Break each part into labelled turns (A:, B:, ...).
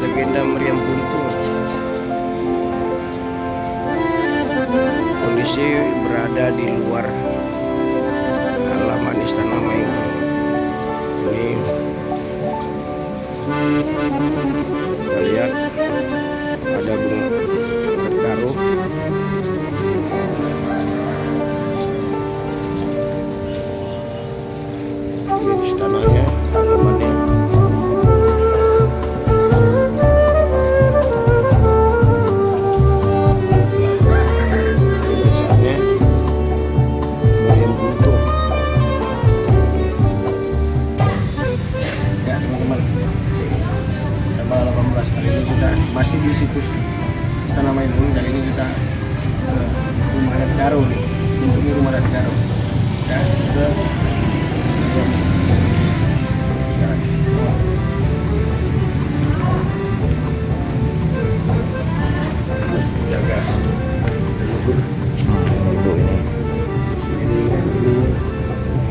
A: legenda meriam buntung. Kondisi berada di luar halaman Istana Maimun. Ini kita lihat ada bunga bertaruh. Ini istananya, halamannya. Masih di situs Istana Maimun. Kali ini kita ke Rumah Adat Garo nih, mengunjungi Rumah Adat Garo. Ya, ke jaga leluhur. Ini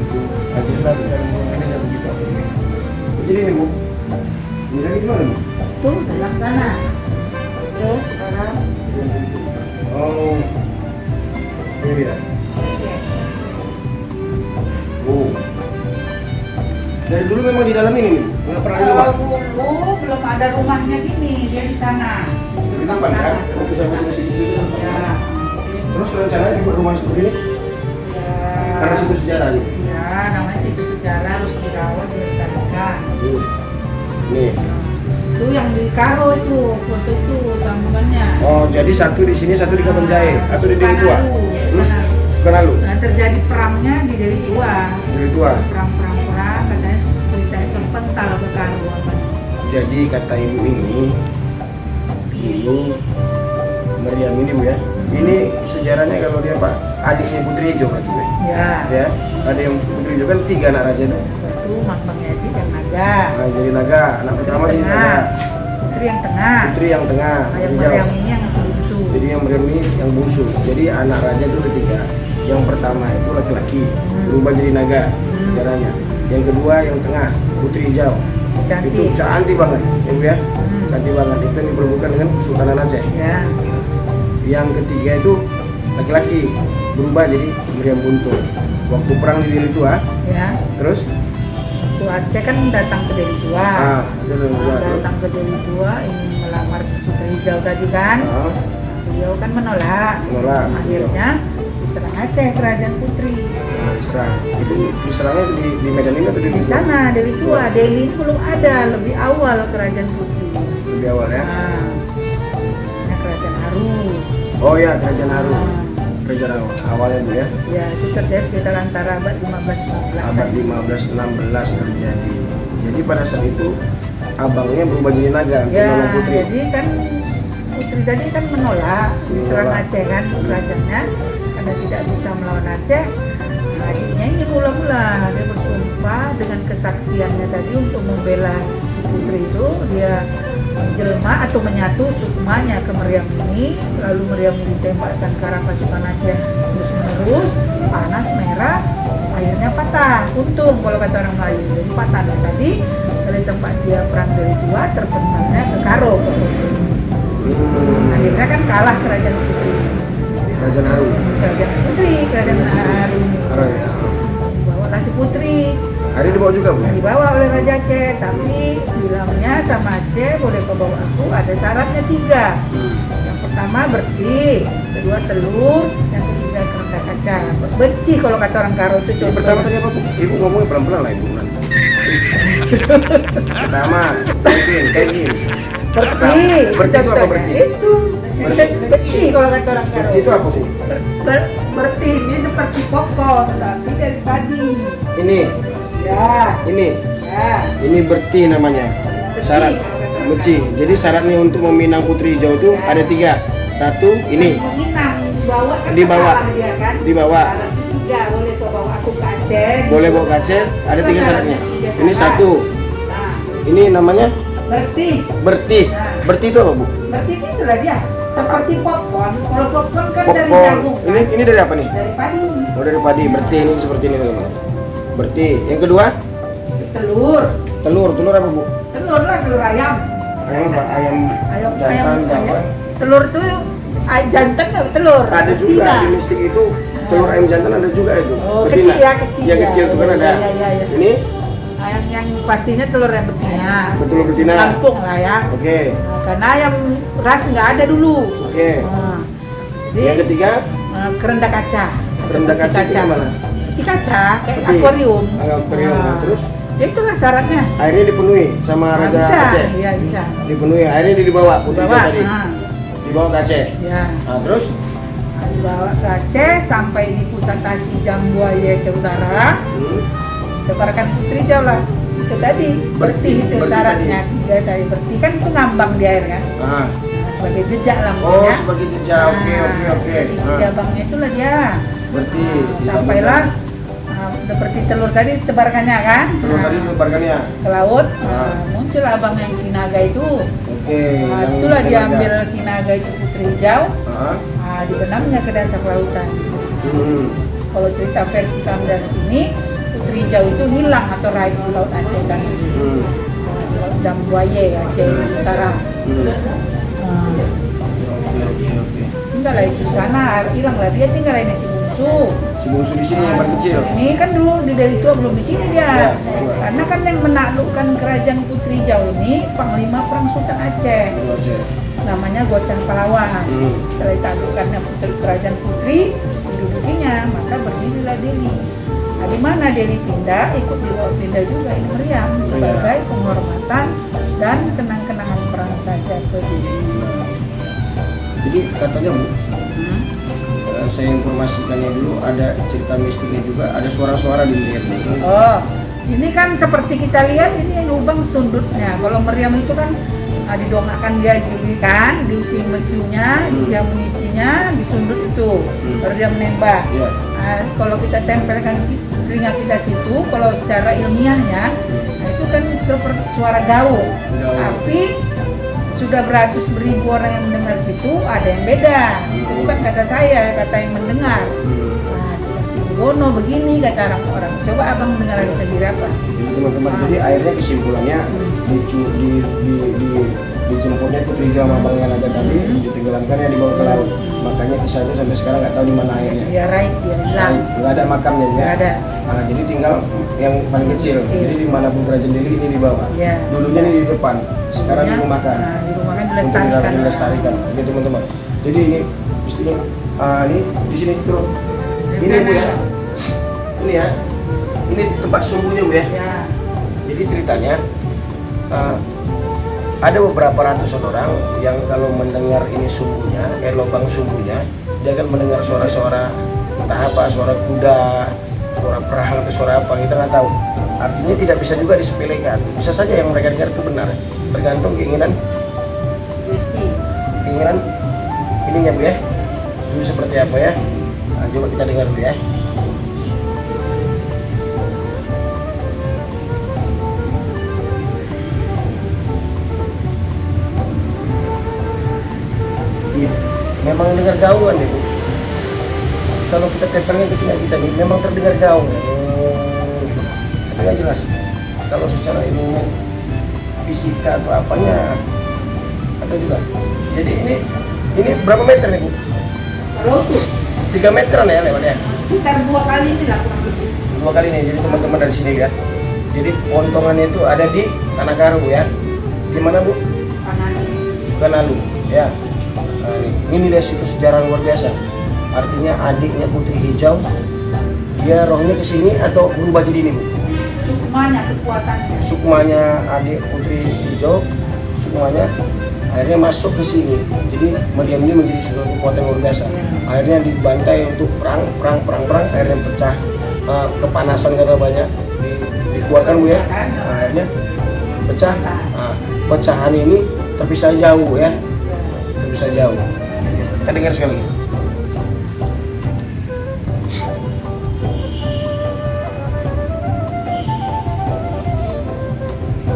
A: itu akhirnya kita nggak begitu. Jadi ini Bu, ini lagi di mana Bu?
B: Tuh dalam sana. Terus sekarang
A: Oh, ini dia. Oh, dari dulu memang di dalam ini nih, nggak pernah di luar.
B: dulu belum ada rumahnya gini, dia di sana.
A: Di tempat kan, waktu saya masih kecil.
B: Ya.
A: Terus rencananya dibuat rumah seperti ini
B: Ya.
A: karena situ sejarah gitu.
B: Ya, namanya situs sejarah harus dirawat, dilestarikan.
A: Nih.
B: Itu yang di Karo itu, foto itu sambungannya.
A: Oh, jadi satu di sini, satu di Kabanjahe atau di Deli Tua?
B: Kanalu.
A: Sukanalu.
B: Nah, terjadi perangnya di Deli Tua.
A: Deli Tua.
B: Perang katanya cerita itu pental ke Karo apa.
A: Jadi kata ibu ini, dulu meriam ini Bu ya. Ini sejarahnya kalau dia Pak adiknya Putri Ijo berarti Bu.
B: Ya.
A: Ya, ada yang Putri Ijo kan 3 anak raja tuh.
B: Satu Mang Yaji dan Naga.
A: Nah, jadi naga, anak pertama jadi naga.
B: Putri yang tengah.
A: Putri yang tengah,
B: Yang
A: hijau.
B: Meriam ini yang bungsu.
A: Jadi yang meriam ini yang bungsu. Jadi anak raja itu ketiga. Yang pertama itu laki-laki, berubah jadi naga sejarahnya. Yang kedua yang tengah, Putri Hijau.
B: Cantik.
A: Itu cantik banget, ya Bu ya. Cantik banget. Itu yang diperebutkan dengan Sultan Aceh.
B: Ya.
A: Yang ketiga itu laki-laki, berubah jadi meriam buntung. Waktu perang di Deli Tua,
B: Ya.
A: terus
B: Waktu Aceh kan datang ke Deli Tua.
A: itu Deli Tua. Terus,
B: Datang ke Deli Tua ingin melamar Putri Hijau tadi kan. Beliau kan menolak.
A: menolak.
B: Akhirnya diserang Aceh kerajaan Putri.
A: Nah, diserang. Itu diserangnya di Medan ini atau di
B: Di sana Deli Tua. Deli itu belum ada, lebih awal kerajaan Putri.
A: Lebih awal ya.
B: Nah, ini kerajaan Haru.
A: Oh ya, kerajaan Haru. Kerajaan awalnya Bu ya.
B: Ya, itu terjadi sekitar antara abad 15-16.
A: Abad 15-16 terjadi. Jadi pada saat itu abangnya berubah jadi naga untuk
B: Ya,
A: menolong Putri.
B: jadi kan Putri tadi kan menolak diserang
A: Menolak.
B: Aceh kan kerajaannya karena tidak bisa melawan Aceh. Nah, adiknya ini mula-mula dia bersumpah dengan kesaktiannya tadi untuk membela si Putri itu. Dia menjelma atau menyatu sukmanya ke meriam ini, lalu meriam ini ditembakkan ke arah pasukan Aceh terus menerus, panas merah, akhirnya patah. Untung kalau kata orang Melayu, jadi patah dan tadi dari tempat dia perang Deli Tua terpentalnya ke Karo. Akhirnya kan kalah kerajaan Putri.
A: Kerajaan Haru.
B: Kerajaan Haru ini.
A: Haru ya.
B: Bawa kasih Putri.
A: Hari dibawa juga Bu ya?
B: Dibawa oleh Raja Aceh, tapi bilangnya sama Aceh boleh kau bawa aku, ada syaratnya 3. Yang pertama bersih, kedua telur, yang ketiga kertas kaca. Bersih kalau kata orang Karo itu
A: Yang
B: contoh.
A: pertama tadi apa Bu? Ibu ngomongnya pelan-pelan lah Ibu. Pertama, kain.
B: Bersih.
A: Bersih itu apa bersih?
B: Itu bersih kalau kata orang Karo.
A: Bersih itu apa Bu?
B: Bersih ini seperti pokok, tapi dari padi.
A: Ini,
B: Ya, ya.
A: ini berti namanya. Syarat bersih. Jadi syaratnya untuk meminang Putri Hijau itu ada 3. Satu, ini
B: Meminang, dibawa kan
A: Dibawa.
B: kalah dia kan.
A: Dibawa.
B: Syarat ketiga, boleh kau bawa aku ke Aceh.
A: boleh bawa ke Aceh, ada 3 syaratnya. Ini 1.
B: Nah,
A: Ini namanya
B: berarti.
A: berti. Berti itu apa Bu?
B: Berarti itulah dia. Seperti popcorn. Kalau popcorn kan dari
A: Popcorn.
B: jagung kan?
A: Ini dari apa nih?
B: Dari padi.
A: Oh dari padi. Berti ini seperti ini teman-teman. Berti. Yang kedua,
B: Telur.
A: telur. Telur apa Bu?
B: Telur lah, telur ayam.
A: Ayam apa? Ayam jantan apa?
B: Telur tuh jantan nggak telur?
A: Ada juga
B: betina.
A: di mistik itu telur ayam jantan ada juga itu.
B: Oh,
A: Betina.
B: kecil ya, kecil.
A: Yang kecil itu kan ada.
B: Iya.
A: Ini
B: Yang pastinya telur yang betina.
A: betul betina.
B: Kampung lah ya.
A: Oke.
B: Nah, karena ayam ras nggak ada dulu.
A: Oke.
B: Nah, jadi
A: Yang ketiga
B: kerenda kaca.
A: rendah kaca itu mana?
B: Di kaca kayak
A: Oke.
B: akuarium.
A: Akuarium. Nah, terus
B: Ya itulah syaratnya.
A: airnya dipenuhi sama
B: Nah,
A: Raja
B: bisa,
A: Aceh.
B: iya bisa.
A: Dipenuhi. Airnya dibawa Putri
B: Bawa,
A: tadi. Dibawa ke Aceh.
B: ya.
A: Nah, terus
B: Dibawa ke Aceh sampai di pusat Tasik Jambuaya Aceh Utara. Tebarkan Putri Hijau lah. Itu tadi berti itu
A: berti
B: syaratnya. Tiga tadi berti kan itu ngambang di air kan.
A: ah.
B: Sebagai jejak
A: Oh,
B: lambungnya.
A: sebagai jejak. Oke.
B: Jadi
A: Nah,
B: jabangnya itulah dia.
A: berarti
B: Sampailah seperti telur tadi tebarkannya kan.
A: telur tadi dilebarkannya.
B: Ke laut.
A: Ah.
B: Muncul abang yang sinaga itu.
A: Oke.
B: Nah,
A: yang
B: itulah
A: ini
B: diambil
A: aja.
B: sinaga itu Putri Hijau.
A: Ah.
B: Nah, dibenamnya ke dasar lautan. Kalau cerita versi kami dari sini, Putri Hijau itu hilang atau raib di laut Aceh sana. Di laut Jambuaya Aceh Utara. Nah,
A: Oke.
B: tinggal lah itu sana, hilang lah dia, tinggal ini si bungsu.
A: Si bungsu di sini yang paling kecil.
B: Ini kan dulu di dari tua belum di sini dia.
A: Ya,
B: Karena kan yang menaklukkan kerajaan Putri Hijau ini Panglima Perang Sultan Aceh.
A: Aceh.
B: Namanya Gocang Palawan. Setelah ditaklukkannya kerajaan Putri, didudukinya, maka berdirilah Delhi. Nah, di mana Delhi pindah, ikut dibawa pindah juga ini Meriam sebagai penghormatan dan kenang-kenangan perang saja ke Delhi.
A: Jadi katanya Bu, saya informasikannya dulu ada cerita mistiknya juga, ada suara-suara di Meriam itu.
B: Oh, ini kan seperti kita lihat ini lubang sundutnya. Kalau Meriam itu kan didongakkan dia dirikan, diusi mesinnya, diisi amunisinya, disundut itu, baru dia menembak.
A: Iya.
B: Kalau kita tempelkan di telinga kita situ, kalau secara ilmiahnya, itu kan seperti suara gaul. Tapi sudah beratus beribu orang yang mendengar situ, ada yang beda. Itu bukan kata saya, kata yang mendengar. Nah, seperti Gono begini kata orang-orang. Coba abang mendengar sendiri apa?
A: Jadi teman-teman, jadi akhirnya kesimpulannya dijemputnya Putri Hijau sama Bang Yanaga tadi, ditenggelamkannya dibawa ke laut. Makanya kisahnya sampai sekarang nggak tahu di mana airnya.
B: Ya raib, dia hilang.
A: Nggak ada makamnya ya.
B: Nggak ada.
A: Nah, jadi tinggal yang paling kecil. Jadi dimanapun kerajaan Delhi ini dibawa.
B: Ya.
A: Dulunya ini di depan, sekarang di rumah kan.
B: Nah, di rumah kan
A: Untuk
B: dilestarikan.
A: dilestarikan, gitu teman-teman. Jadi ini ini di sini turun. Ini Bu ya. Ini ya. Ini tempat sumbunya Bu ya.
B: Ya.
A: Jadi ceritanya ada beberapa ratusan orang yang kalau mendengar ini sumbunya, kayak lubang sumbunya, dia akan mendengar suara-suara entah apa, suara kuda, suara perang atau suara apa, kita nggak tahu. Artinya tidak bisa juga disepelekan. Bisa saja yang mereka dengar itu benar, tergantung keinginan ininya Bu ya. Dulu seperti apa ya? Nah, coba kita dengar dulu ya. Iya, memang dengar gaungan itu. Kalau kita tempelnya ke telinga kita, memang terdengar gaung. Tapi nggak jelas. Kalau secara ilmu fisika atau apanya, atau juga. Jadi ini berapa meter nih Bu?
B: Kalau tuh
A: 3 meteran ya lewatnya.
B: sekitar 2 kali ini lah kurang lebih.
A: 2 kali nih. Jadi teman-teman dari sini lihat. Jadi pontongannya itu ada di Tanah Karo Bu ya. Di mana Bu?
B: Kanan.
A: Sukanalu ya. Nah, ini nilai situ sejarah luar biasa. Artinya adiknya Putri Hijau, dia rohnya ke sini atau berubah jadi ini Bu?
B: Sukmanya, kekuatannya.
A: Sukmanya adik Putri Hijau, sukmanya akhirnya masuk ke sini. Jadi Meriam ini menjadi suatu kekuatan luar biasa. Akhirnya dibantai untuk perang, akhirnya pecah. Kepanasan karena banyak dikeluarkan Bu ya. Nah, akhirnya pecah. Nah, pecahan ini terpisah jauh Bu ya. Terpisah jauh. Kita dengar sekali lagi.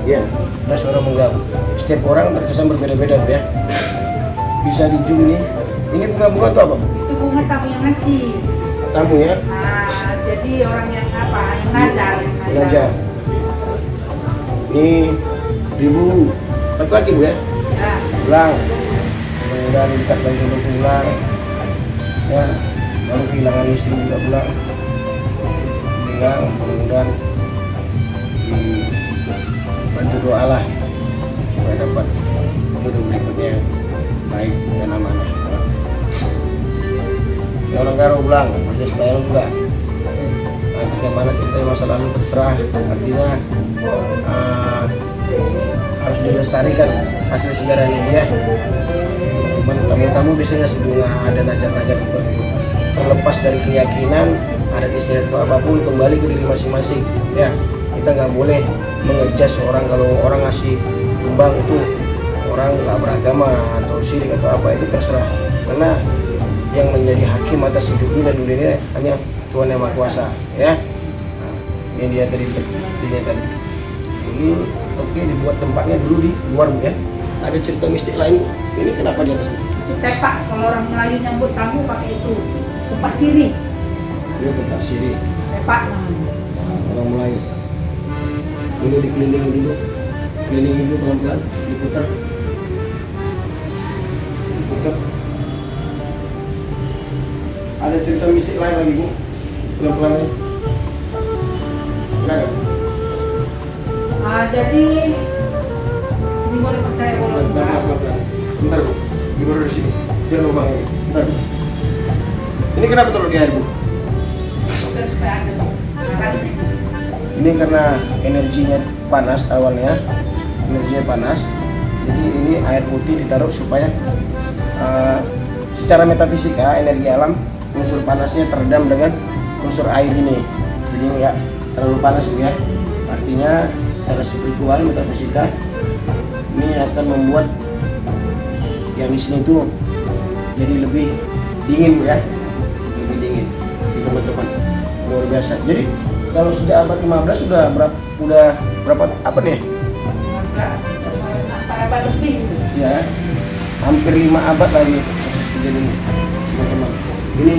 A: Ya, ada suara menggaung. Setiap orang terkesan berbeda-beda Bu ya. Bisa di zoom nih. Ini bunga-bunga atau apa?
B: Itu bunga tamu yang ngasih.
A: Tamu ya?
B: Nah, jadi orang yang apa? Yang nazar.
A: Nazar. Ini 1000 laki-laki Bu ya,
B: Ya.
A: pulang, mudah-mudahan dekat lagi untuk pulang, ya, baru kehilangan istri juga pulang, meninggal, mudah-mudahan dibantu doa lah supaya dapat jodoh berikutnya yang baik dan amanah. Ya orang karo pulang, masih sebayang juga. Nanti bagaimana cerita masa lalu terserah, artinya harus dilestarikan hasil sejarah ini ya. Tamu-tamu biasanya sebelum ada najat-najat itu terlepas dari keyakinan, adat istiadat atau apapun, kembali ke diri masing-masing ya. Kita nggak boleh mengejudge orang kalau orang ngasih tumbang itu orang nggak beragama atau syirik atau apa, itu terserah, karena yang menjadi hakim atas hidup ini dan dunia ini hanya Tuhan Yang Maha Kuasa ya. Nah, yang dia tadi ini oke, dibuat tempatnya dulu di luar Bu ya. Ada cerita mistik lain ini kenapa di atas?
B: Itu tepak, kalau orang Melayu nyambut tamu pakai itu tempat sirih.
A: Ini tempat sirih.
B: Tepak namanya.
A: Nah, orang Melayu. Ini dikelilingi dulu, kelilingi dulu pelan-pelan, diputar. Ada cerita mistik lain lagi Bu? Pelan-pelan aja. Enggak?
B: Jadi ini boleh pakai bola juga.
A: Pelan-pelan. Sebentar Bu, gimana dari sini? Biar lubang ini. Bentar. Ini kenapa taruh di air Bu?
B: Supaya ada sarangnya.
A: Ini karena energinya panas awalnya, energinya panas. Jadi ini air putih ditaruh supaya secara metafisika energi alam unsur panasnya teredam dengan unsur air ini. Jadi enggak terlalu panas Bu ya. Artinya secara spiritual metafisika ini akan membuat yang di sini tuh jadi lebih dingin Bu ya. Lebih dingin di teman-teman. Luar biasa. Jadi kalau sudah abad 15 sudah berapa apa nih?
B: Abad lebih.
A: Ya. Hampir 5 abad lagi proses kejadian ini, teman-teman. Ini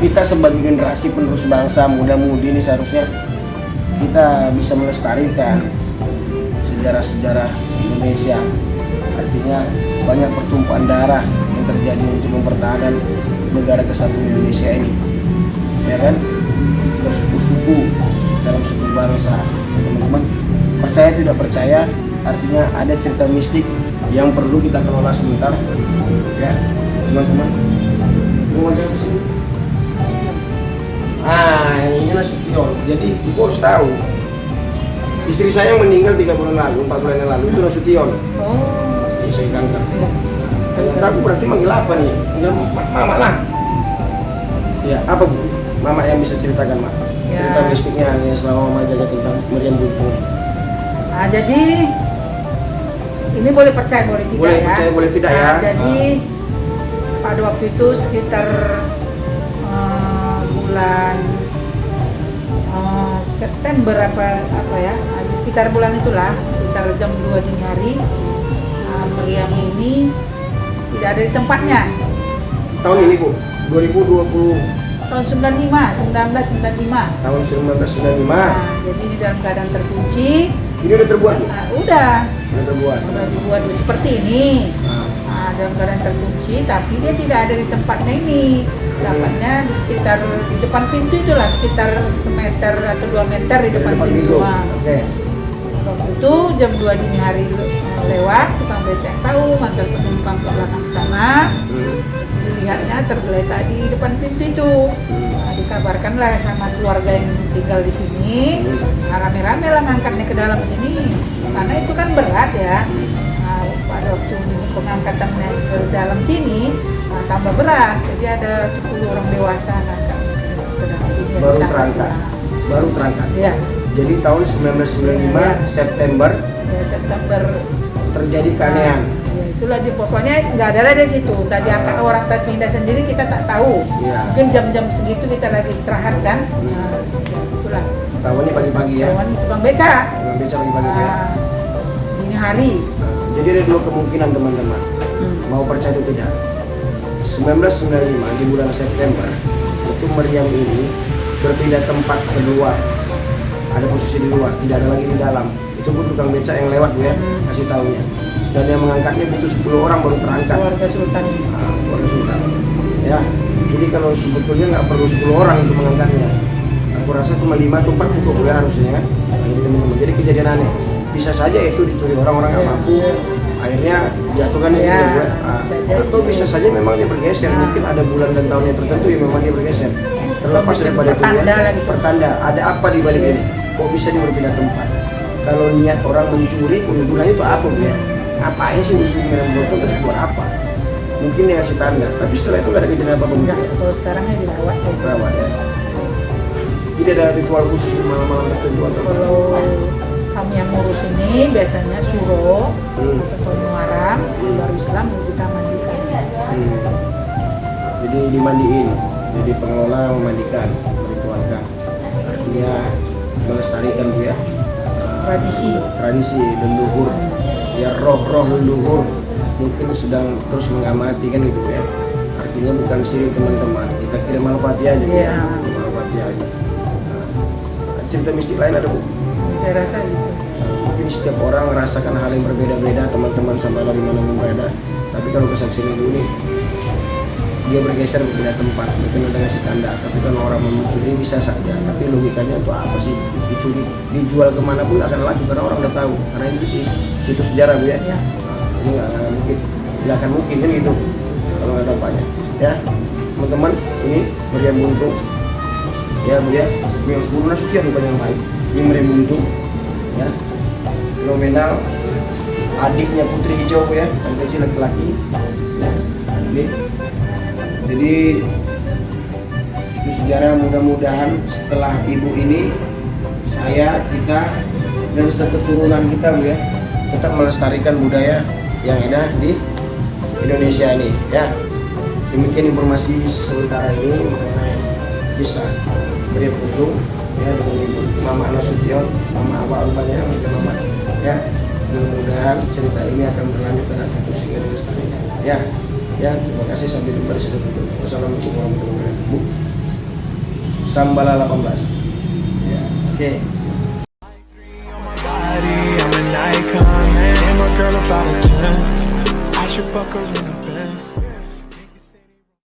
A: kita sebagai generasi penerus bangsa muda-mudi ini seharusnya kita bisa melestarikan sejarah-sejarah Indonesia. Artinya banyak pertumpahan darah yang terjadi untuk mempertahankan negara kesatuan Indonesia ini, ya kan? Bersuku-suku dalam suku bangsa, teman-teman. Percaya tidak percaya, artinya ada cerita mistik yang perlu kita kelola sebentar, ya, teman-teman. Ini Nasution. Jadi ibu harus tahu, istri saya yang meninggal 3 bulan lalu, 4 bulan yang lalu itu Nasution.
B: Oh.
A: Jadi saya kanker. Ternyata aku berarti manggil apa nih? Manggil mama lah. Ya, apa Bu? Mama yang bisa ceritakan Mak?
B: Ya.
A: Cerita mistiknya yang selama Mama jaga tentang Meriam Buntung.
B: Nah, jadi ini boleh percaya boleh tidak
A: Boleh
B: ya.
A: percaya boleh tidak ya.
B: Jadi pada waktu itu sekitar bulan September apa ya, sekitar bulan itulah, sekitar jam 2 dini hari, Meriam ini tidak ada di tempatnya.
A: Tahun ini Bu, 2020.
B: Tahun 1995.
A: Tahun 1995.
B: Nah, jadi ini dalam keadaan terkunci.
A: Ini udah terbuat Bu?
B: Udah
A: Udah
B: dibuat seperti ini. Dalam keadaan terkunci, tapi dia tidak ada di tempatnya ini. Dapatnya di sekitar di depan pintu itulah, sekitar 1 atau 2 meter di depan pintu.
A: Oke.
B: Waktu itu jam 2 dini hari lewat, tukang becak tahu ngantar penumpang ke belakang sana. Dilihatnya tergeletak di depan pintu itu. Nah, dikabarkanlah sama keluarga yang tinggal di sini. Nah, rame-rame lah ngangkatnya ke dalam sini, karena itu kan berat ya. Nah, pada waktu pengangkatannya ke dalam sini, tambah berat. Jadi ada 10 orang dewasa ngangkat ke dalam sini.
A: Baru terangkat.
B: Ya.
A: Jadi tahun 1995
B: Ya.
A: September terjadi keanehan.
B: Ya, itulah pokoknya nggak ada lah di situ. Tadi angkat orang tadi pindah sendiri kita tak tahu.
A: Ya.
B: Mungkin jam-jam segitu kita lagi istirahat kan. Nah, ya, itulah.
A: Tahunnya pagi-pagi ya.
B: Kawan tukang beca.
A: Tukang beca pagi-pagi ya.
B: Dini hari.
A: Jadi ada 2 kemungkinan teman-teman. Mau percaya atau tidak. 1995 di bulan September itu Meriam ini berpindah tempat ke luar. Ada posisi di luar, tidak ada lagi di dalam. Itu pun tukang beca yang lewat Bu ya, kasih tahunya. dan yang mengangkatnya butuh 10 orang baru terangkat.
B: Keluarga Sultan ini.
A: Keluarga Sultan. Ya, jadi kalau sebetulnya nggak perlu 10 orang untuk mengangkatnya. Aku rasa cuma 5 atau 4 cukup ya harusnya. Nah, ini teman-teman. Jadi kejadian aneh. Bisa saja itu dicuri orang-orang nggak mampu. Akhirnya jatuhkan itu juga. Atau bisa saja memang dia bergeser. Mungkin ada bulan dan tahun yang tertentu yang memang dia bergeser. Terlepas daripada itu ya. Pertanda. Ada apa di balik ini? Kok bisa dia berpindah tempat? Kalau niat orang mencuri, gunanya itu apa ya? Ngapain sih mencuri barang botol terus buat apa? Mungkin dia kasih tanda. Tapi setelah itu nggak ada kejadian apa-apa.
B: Kalau sekarang ya dirawat.
A: Rawat ya. Tidak ada ritual khusus di malam-malam tertentu atau
B: kalau kami yang ngurus ini biasanya suro atau muaram baru Islam kita mandikan.
A: Jadi dimandiin, jadi pengelola memandikan, meritualkan, artinya melestarikan Bu ya. Tradisi leluhur, ya roh-roh leluhur mungkin sedang terus mengamati kan gitu ya. Artinya bukan syirik teman-teman, kita kirim al-fatihah aja ya, al-fatihah aja. Cerita mistik lain ada Bu?
B: Saya rasa gitu.
A: Mungkin setiap orang merasakan hal yang berbeda-beda, teman-teman sampai dari mana pun berada. Tapi kalau kesaksian itu ini dia bergeser berpindah tempat, mungkin udah ngasih tanda. Tapi kan orang mencuri bisa saja. Tapi logikanya untuk apa sih dicuri? Dijual kemana pun akan laku karena orang udah tahu. Karena ini situs sejarah Bu ya. Ini nggak mungkin, nggak akan mungkin kan gitu kalau nggak ada apanya. Ya teman-teman, ini meriam buntung. Ya Bu ya, yang Guru Nasution bukan yang lain. Ini meriam buntung. Ya, fenomenal. Adiknya Putri Hijau Bu ya, si laki-laki. Ya, ini. Jadi itu sejarah, mudah-mudahan setelah ibu ini kita dan seketurunan kita Bu ya tetap melestarikan budaya yang ada di Indonesia ini ya. Demikian informasi sementara ini mengenai kisah meriam buntung ya dengan ibu Mama Nasution, Mama Abah rupanya Mama ya. Mudah-mudahan cerita ini akan berlanjut dan cucu sehingga dilestarikan ya. Ya, terima kasih, sampai jumpa di sesi berikutnya. Wassalamualaikum warahmatullahi wabarakatuh. Sambala 18. Ya, oke.
C: I'm an icon, man. I'm a girl about a 10. I should fuck her in a